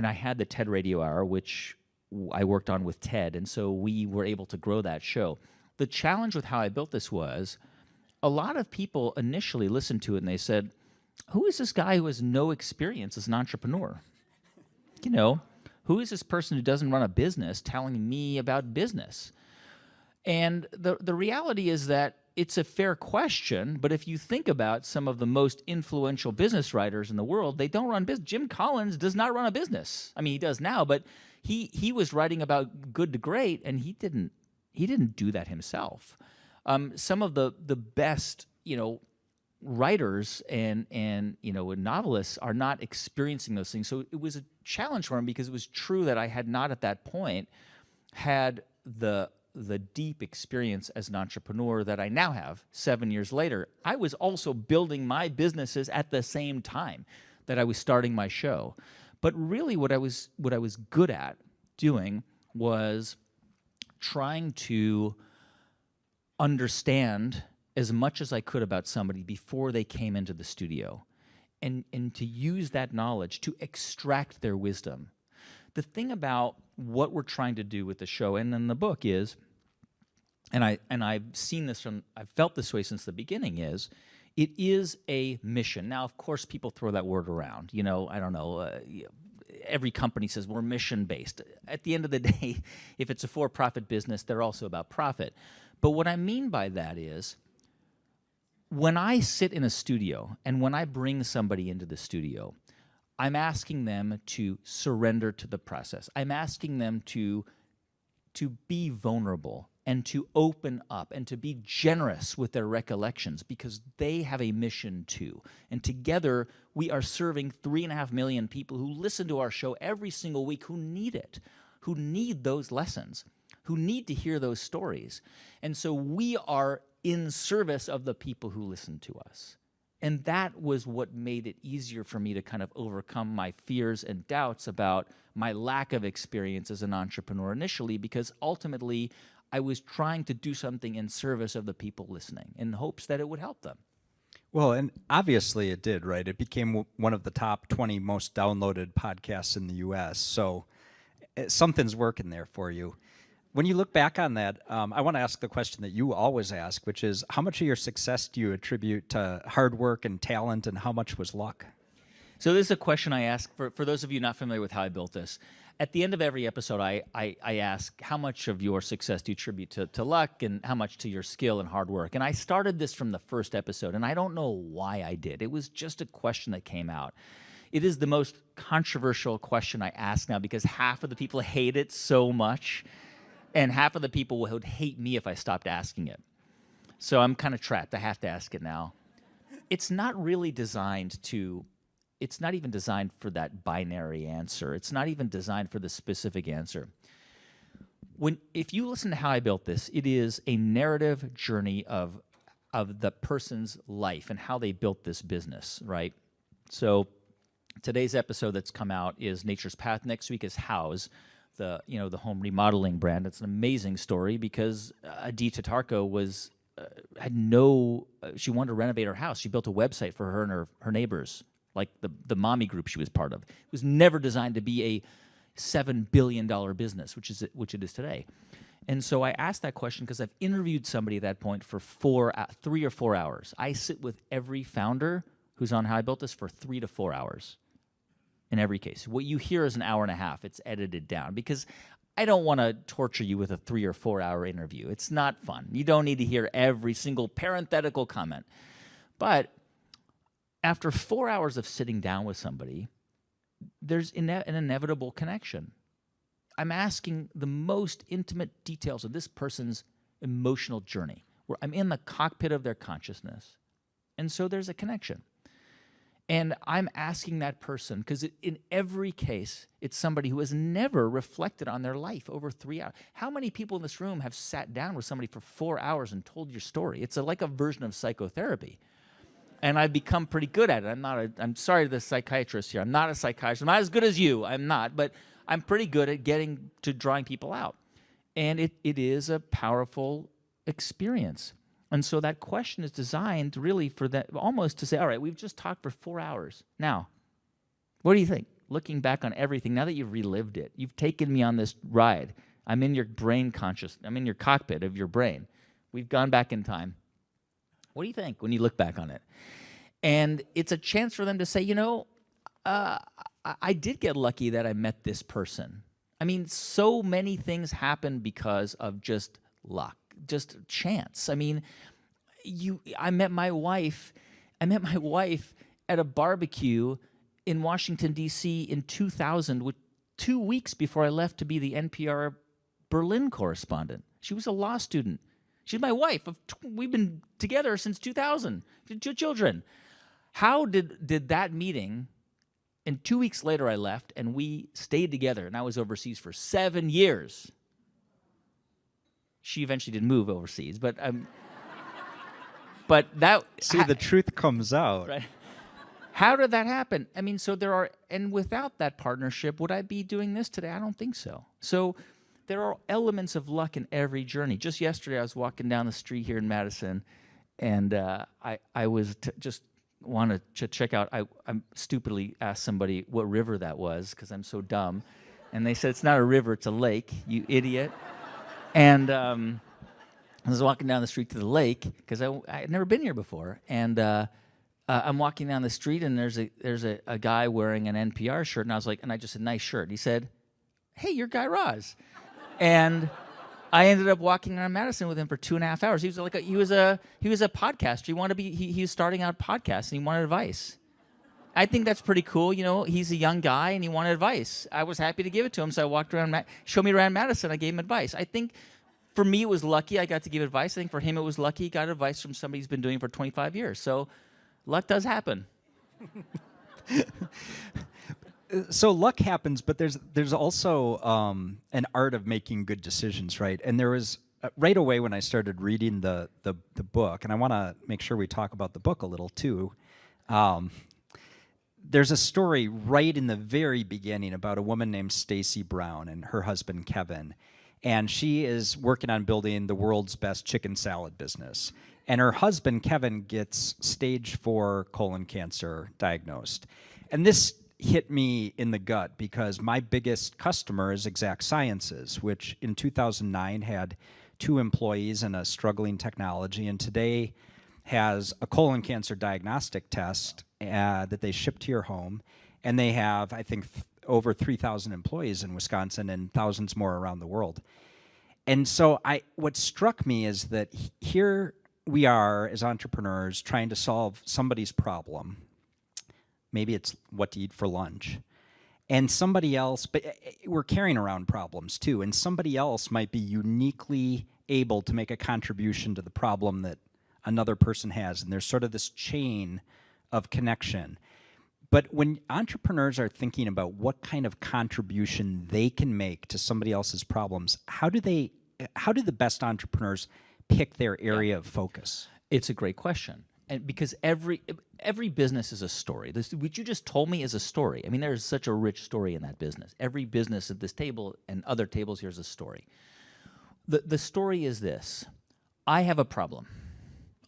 S8: I had the TED Radio Hour, which I worked on with Ted, and so we were able to grow that show. The challenge with how I built this was a lot of people initially listened to it and they said, who is this guy who has no experience as an entrepreneur? Who is this person who doesn't run a business telling me about business? And the reality is that it's a fair question, but if you think about some of the most influential business writers in the world, they don't run business. Jim Collins does not run a business. I mean, he does now, but he was writing about good to great, and he didn't do that himself. Some of the best, writers and novelists are not experiencing those things. So it was a challenge for him because it was true that I had not at that point had the deep experience as an entrepreneur that I now have 7 years later. I was also building my businesses at the same time that I was starting my show. But really what I was good at doing was trying to understand as much as I could about somebody before they came into the studio and to use that knowledge to extract their wisdom. The thing about what we're trying to do with the show and in the book is, and I've seen this I've felt this way since the beginning, is it is a mission. Now, of course, people throw that word around. I don't know, every company says we're mission-based. At the end of the day, if it's a for-profit business, they're also about profit. But what I mean by that is, when I sit in a studio and when I bring somebody into the studio, I'm asking them to surrender to the process. I'm asking them to be vulnerable and to open up and to be generous with their recollections because they have a mission too. And together, we are serving 3.5 million people who listen to our show every single week who need it, who need those lessons, who need to hear those stories. And so we are in service of the people who listen to us. And that was what made it easier for me to kind of overcome my fears and doubts about my lack of experience as an entrepreneur initially, because ultimately I was trying to do something in service of the people listening in hopes that it would help them.
S7: Well, and obviously it did, right? It became one of the top 20 most downloaded podcasts in the U.S., so something's working there for you. When you look back on that, I want to ask the question that you always ask, which is, how much of your success do you attribute to hard work and talent, and how much was luck?
S8: So this is a question I ask for those of you not familiar with how I built this. At the end of every episode, I ask, how much of your success do you attribute to luck and how much to your skill and hard work? And I started this from the first episode, and I don't know why I did. It was just a question that came out. It is the most controversial question I ask now because half of the people hate it so much, and half of the people would hate me if I stopped asking it. So I'm kind of trapped. I have to ask it now. It's not really designed to... It's not even designed for that binary answer. It's not even designed for the specific answer. If you listen to how I built this, it is a narrative journey of the person's life and how they built this business, right? So today's episode that's come out is Nature's Path. Next week is House, the home remodeling brand. It's an amazing story because Adita Tarko she wanted to renovate her house. She built a website for her and her neighbors, like the mommy group she was part of. It was never designed to be a $7 billion business, which it is today. And so I asked that question because I've interviewed somebody at that point for 3 or 4 hours. I sit with every founder who's on How I Built This for 3 to 4 hours in every case. What you hear is an hour and a half. It's edited down because I don't want to torture you with a 3 or 4 hour interview. It's not fun. You don't need to hear every single parenthetical comment. But after 4 hours of sitting down with somebody, there's an inevitable connection. I'm asking the most intimate details of this person's emotional journey, where I'm in the cockpit of their consciousness. And so there's a connection. And I'm asking that person, because in every case, it's somebody who has never reflected on their life over 3 hours. How many people in this room have sat down with somebody for 4 hours and told your story? It's like a version of psychotherapy. and I've become pretty good at it. I'm sorry to the psychiatrist here. I'm not a psychiatrist. I'm not as good as you. I'm not, but I'm pretty good at getting to drawing people out. And it is a powerful experience. And so that question is designed really for that, almost to say, all right, we've just talked for 4 hours. Now, what do you think? Looking back on everything, now that you've relived it, you've taken me on this ride. I'm in your brain conscious. I'm in your cockpit of your brain. We've gone back in time. What do you think when you look back on it? And it's a chance for them to say, I did get lucky that I met this person. I mean, so many things happen because of just luck, just chance. I mean, I met my wife at a barbecue in Washington, D.C. in 2000, 2 weeks before I left to be the NPR Berlin correspondent. She was a law student. She's my wife. We've been together since 2000, 2 children. How did that meeting, and 2 weeks later I left, and we stayed together, and I was overseas for 7 years. She eventually did move overseas, but that...
S7: See, the truth comes out.
S8: Right. How did that happen? I mean, so and without that partnership, would I be doing this today? I don't think so. So there are elements of luck in every journey. Just yesterday, I was walking down the street here in Madison, and I was just wanted to check out. I stupidly asked somebody what river that was because I'm so dumb, and they said it's not a river, it's a lake. You idiot! And I was walking down the street to the lake because I had never been here before, and I'm walking down the street, and there's a guy wearing an NPR shirt, and I just said, "Nice shirt." He said, "Hey, you're Guy Raz," and I ended up walking around Madison with him for 2.5 hours. He was a podcaster. He was starting out podcasts, and he wanted advice. I think that's pretty cool. He's a young guy, and he wanted advice. I was happy to give it to him, so I walked around, showed me around Madison. I gave him advice. I think for me it was lucky I got to give advice. I think for him it was lucky he got advice from somebody who's been doing it for 25 years. So luck does happen.
S7: So luck happens, but there's also an art of making good decisions, right? And there was right away when I started reading the book, and I want to make sure we talk about the book a little too. There's a story right in the very beginning about a woman named Stacy Brown and her husband Kevin, and she is working on building the world's best chicken salad business. And her husband Kevin gets stage 4 colon cancer diagnosed, and this hit me in the gut because my biggest customer is Exact Sciences, which in 2009 had 2 employees and a struggling technology, and today has a colon cancer diagnostic test that they ship to your home, and they have, I think, over 3,000 employees in Wisconsin and thousands more around the world. And so what struck me is that here we are as entrepreneurs trying to solve somebody's problem. Maybe it's what to eat for lunch. And somebody else, but we're carrying around problems too, and somebody else might be uniquely able to make a contribution to the problem that another person has. And there's sort of this chain of connection. But when entrepreneurs are thinking about what kind of contribution they can make to somebody else's problems, how do the best entrepreneurs pick their area of focus?
S8: It's a great question. And because every business is a story. What you just told me is a story. I mean, there's such a rich story in that business. Every business at this table and other tables here is a story. The story is this. I have a problem.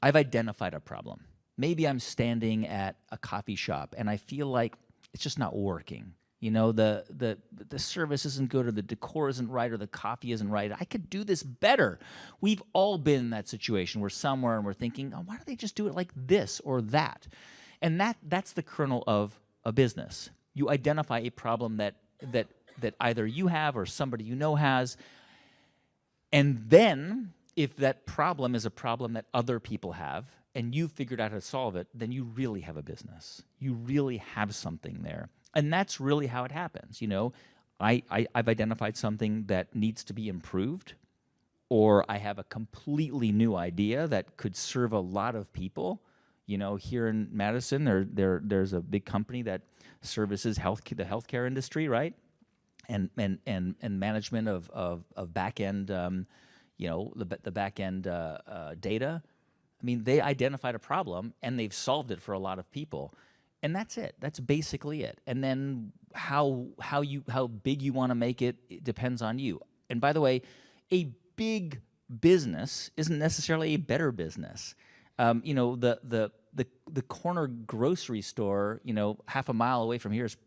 S8: I've identified a problem. Maybe I'm standing at a coffee shop and I feel like it's just not working. The service isn't good, or the decor isn't right, or the coffee isn't right. I could do this better. We've all been in that situation. We're somewhere and we're thinking, oh, why don't they just do it like this or that? And that's the kernel of a business. You identify a problem that either you have or somebody you know has, and then if that problem is a problem that other people have, and you've figured out how to solve it, then you really have a business. You really have something there. And that's really how it happens. I've identified something that needs to be improved, or I have a completely new idea that could serve a lot of people. Here in Madison, there's a big company that services the healthcare industry, right? And management of back end, the back end data. I mean, they identified a problem and they've solved it for a lot of people. And that's it. That's basically it. And then how big you want to make it, it depends on you. And by the way, a big business isn't necessarily a better business. You know, the corner grocery store, you know, half a mile away from here is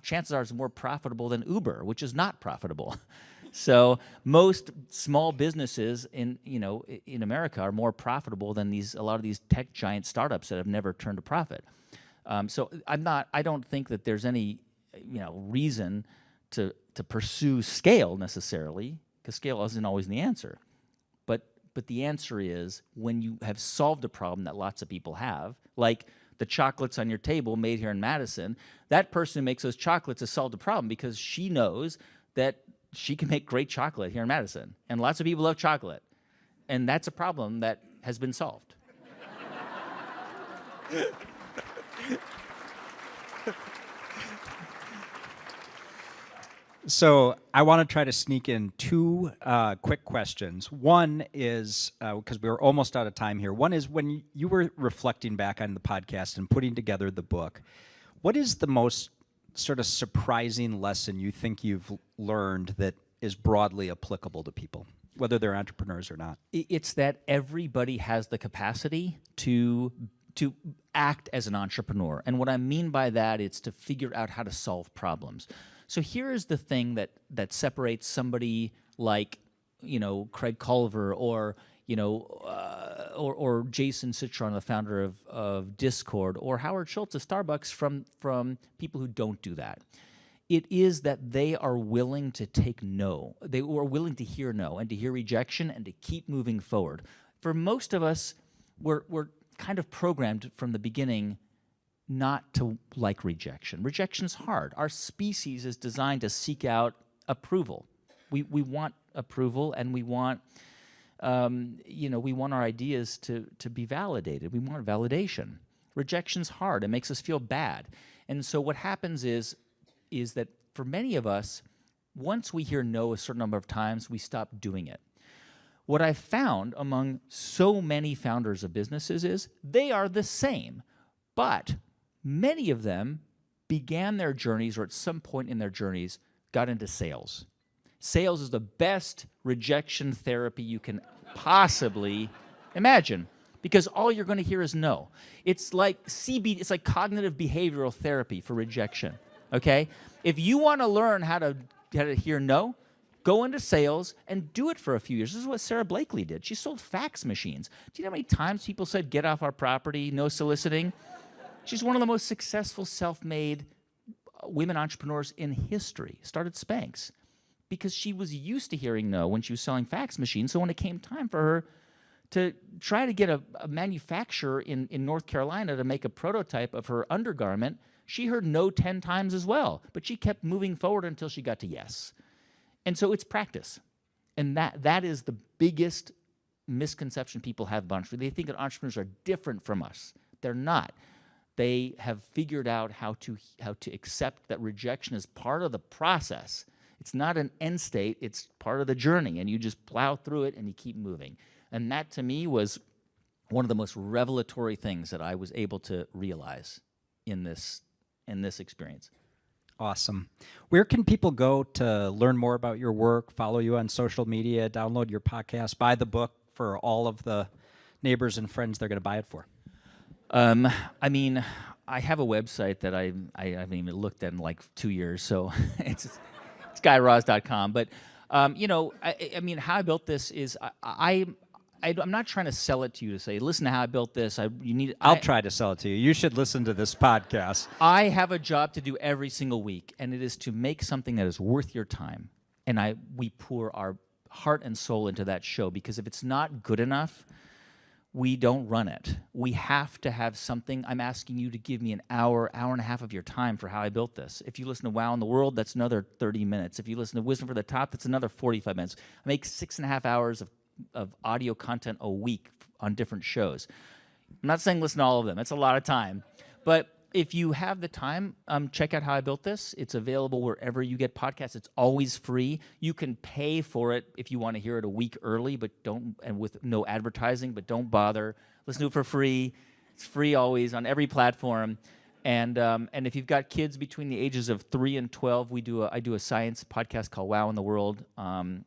S8: chances are it's more profitable than Uber, which is not profitable. So most small businesses in America are more profitable than a lot of these tech giant startups that have never turned a profit. So I don't think that there's any, reason to pursue scale necessarily, because scale isn't always the answer. But the answer is when you have solved a problem that lots of people have, like the chocolates on your table made here in Madison, that person who makes those chocolates has solved a problem because she knows that she can make great chocolate here in Madison. And lots of people love chocolate. And that's a problem that has been solved.
S7: So I want to try to sneak in two quick questions. One is, because we're almost out of time here, one is when you were reflecting back on the podcast and putting together the book, what is the most sort of surprising lesson you think you've learned that is broadly applicable to people, whether they're entrepreneurs or not?
S8: It's that everybody has the capacity to act as an entrepreneur. And what I mean by that is to figure out how to solve problems. So here is the thing that separates somebody like, Craig Culver or Jason Citron, the founder of Discord, or Howard Schultz of Starbucks from people who don't do that. It is that they are willing to take no. They are willing to hear no and to hear rejection and to keep moving forward. For most of us, we're kind of programmed from the beginning not to like rejection. Rejection's hard. Our species is designed to seek out approval. We want approval, and we want we want our ideas to be validated. We want validation. Rejection's hard. It makes us feel bad. And so what happens is that for many of us, once we hear no a certain number of times, we stop doing it. What I've found among so many founders of businesses is they are the same, but many of them began their journeys or at some point in their journeys got into sales. Sales is the best rejection therapy you can possibly imagine because all you're going to hear is no. It's like it's like cognitive behavioral therapy for rejection, okay? If you want to learn how to hear no, go into sales and do it for a few years. This is what Sarah Blakely did. She sold fax machines. Do you know how many times people said, get off our property, no soliciting? She's one of the most successful self-made women entrepreneurs in history. Started Spanx because she was used to hearing no when she was selling fax machines. So when it came time for her to try to get a manufacturer in North Carolina to make a prototype of her undergarment, she heard no 10 times as well. But she kept moving forward until she got to yes. And so it's practice. And that is the biggest misconception people have about entrepreneurs. They think that entrepreneurs are different from us. They're not. They have figured out how to accept that rejection is part of the process. It's not an end state, it's part of the journey, and you just plow through it and you keep moving. And that to me was one of the most revelatory things that I was able to realize in this experience.
S7: Awesome. Where can people go to learn more about your work, follow you on social media, download your podcast, buy the book for all of the neighbors and friends they're going to buy it for?
S8: I mean, I have a website that I haven't even looked at in like 2 years, so it's guyraz.com. But I mean, how I built this is I'm not trying to sell it to you to say, listen to how I built this.
S7: I'll try to sell it to you. You should listen to this podcast.
S8: I have a job to do every single week, and it is to make something that is worth your time. And we pour our heart and soul into that show, because if it's not good enough, we don't run it. We have to have something. I'm asking you to give me an hour and a half of your time for how I built this. If you listen to Wow in the World, that's another 30 minutes. If you listen to Wisdom for the Top, that's another 45 minutes. I make 6.5 hours of audio content a week on different shows. I'm not saying listen to all of them. That's a lot of time. But if you have the time, check out How I Built This. It's available wherever you get podcasts. It's always free. You can pay for it if you want to hear it a week early, but don't, and with no advertising, but don't bother. Listen to it for free. It's free always on every platform. And if you've got kids between the ages of 3 and 12, I do a science podcast called Wow in the World,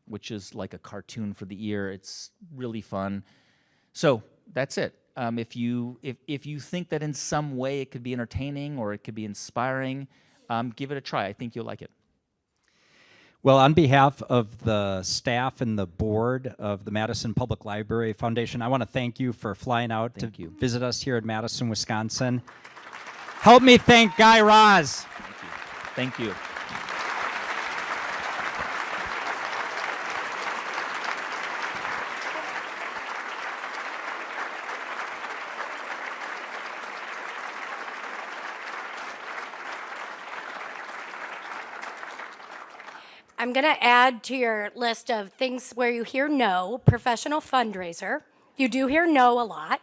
S8: which is like a cartoon for the ear. It's really fun. So that's it. If you think that in some way it could be entertaining or it could be inspiring, give it a try. I think you'll like it.
S7: Well, on behalf of the staff and the board of the Madison Public Library Foundation, I want to thank you for flying out to visit us here in Madison, Wisconsin. Help me thank Guy Raz.
S8: Thank you.
S1: I'm going to add to your list of things where you hear no, professional fundraiser. You do hear no a lot.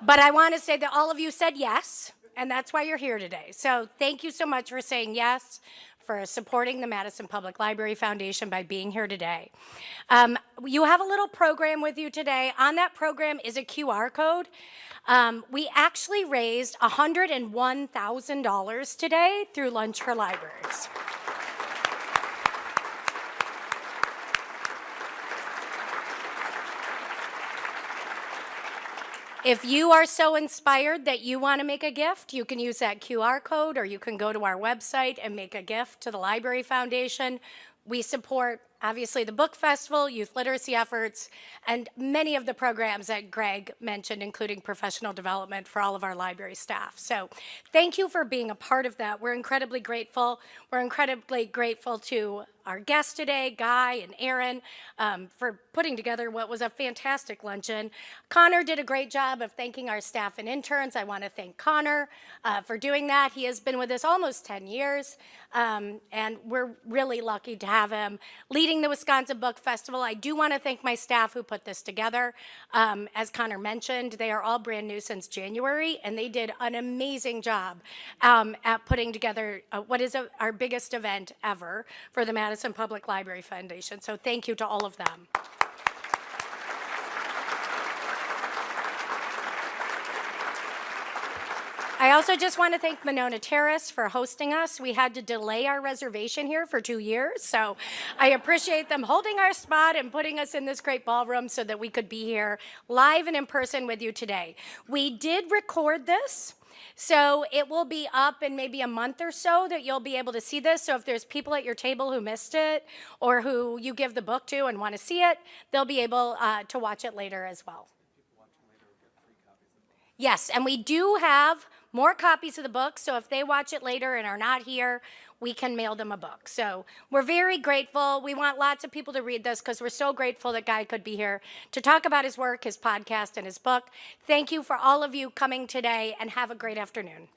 S1: But I want to say that all of you said yes, and that's why you're here today. So thank you so much for saying yes, for supporting the Madison Public Library Foundation by being here today. You have a little program with you today. On that program is a QR code. We actually raised $101,000 today through Lunch for Libraries. If you are so inspired that you want to make a gift, you can use that QR code, or you can go to our website and make a gift to the Library Foundation. We support, obviously, the book festival, youth literacy efforts, and many of the programs that Greg mentioned, including professional development for all of our library staff. So thank you for being a part of that. We're incredibly grateful. We're incredibly grateful to our guests today, Guy and Aaron, for putting together what was a fantastic luncheon. Connor did a great job of thanking our staff and interns. I want to thank Connor for doing that. He has been with us almost 10 years, and we're really lucky to have him leading the Wisconsin Book Festival. I do want to thank my staff who put this together. As Connor mentioned, they are all brand new since January, and they did an amazing job at putting together what is our biggest event ever for the Madison Public Library Foundation. So thank you to all of them. I also just want to thank Monona Terrace for hosting us. We had to delay our reservation here for 2 years, so I appreciate them holding our spot and putting us in this great ballroom so that we could be here live and in person with you today. We did record this, so it will be up in maybe a month or so that you'll be able to see this. So if there's people at your table who missed it or who you give the book to and want to see it, they'll be able to watch it later as well. Yes, and we do have more copies of the book, so if they watch it later and are not here, we can mail them a book. So we're very grateful. We want lots of people to read this because we're so grateful that Guy could be here to talk about his work, his podcast, and his book. Thank you for all of you coming today, and have a great afternoon.